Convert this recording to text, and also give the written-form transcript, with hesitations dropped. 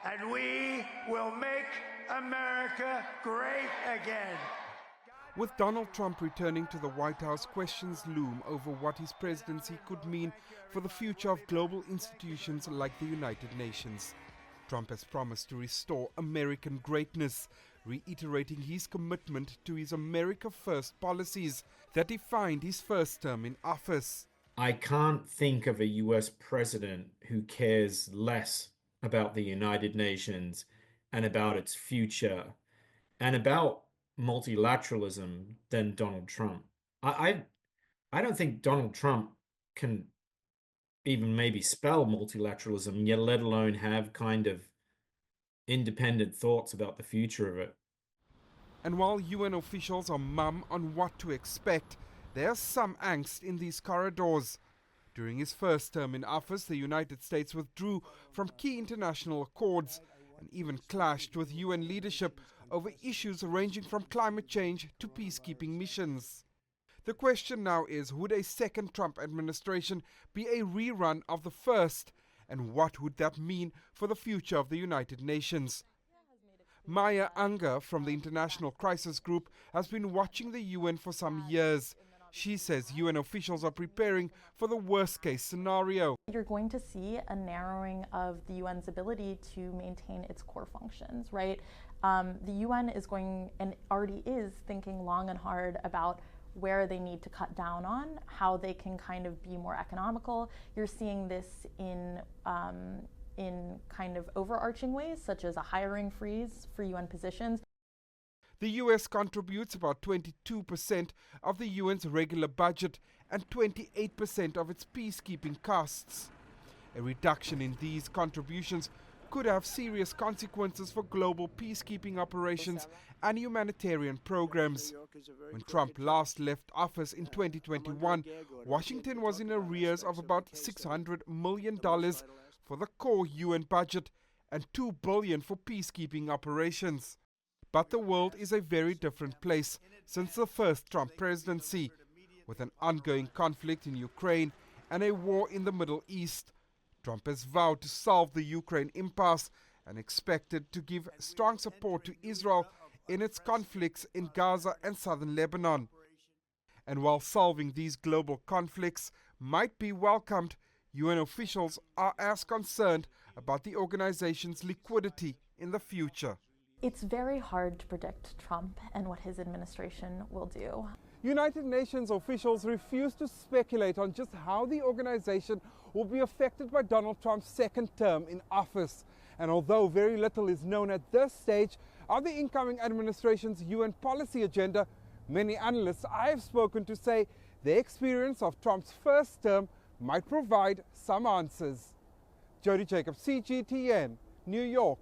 and we will make America great again. With Donald Trump returning to the White House, questions loom over what his presidency could mean for the future of global institutions like the United Nations. Trump has promised to restore American greatness, reiterating his commitment to his America First policies that defined his first term in office. I can't think of a US president who cares less about the United Nations and about its future and about multilateralism than Donald Trump. I don't think Donald Trump can even maybe spell multilateralism, yet let alone have kind of independent thoughts about the future of it. And while UN officials are mum on what to expect, there's some angst in these corridors. During his first term in office, the United States withdrew from key international accords and even clashed with UN leadership over issues ranging from climate change to peacekeeping missions. The question now is, would a second Trump administration be a rerun of the first, and what would that mean for the future of the United Nations? Maya Unger from the International Crisis Group has been watching the UN for some years. She says UN officials are preparing for the worst-case scenario. You're going to see a narrowing of the UN's ability to maintain its core functions, right? The UN is going, and already is, thinking long and hard about where they need to cut down on, how they can kind of be more economical. You're seeing this in kind of overarching ways, such as a hiring freeze for UN positions. The US contributes about 22% of the UN's regular budget and 28% of its peacekeeping costs. A reduction in these contributions could have serious consequences for global peacekeeping operations and humanitarian programs. When Trump last left office in 2021, Washington was in arrears of about $600 million for the core UN budget and $2 billion for peacekeeping operations. But the world is a very different place since the first Trump presidency, with an ongoing conflict in Ukraine and a war in the Middle East. Trump has vowed to solve the Ukraine impasse and expected to give strong support to Israel in its conflicts in Gaza and southern Lebanon. And while solving these global conflicts might be welcomed, UN officials are as concerned about the organization's liquidity in the future. It's very hard to predict Trump and what his administration will do. United Nations officials refuse to speculate on just how the organization will be affected by Donald Trump's second term in office. And although very little is known at this stage of the incoming administration's UN policy agenda, many analysts I have spoken to say their experience of Trump's first term might provide some answers. Jody Jacobs, CGTN, New York.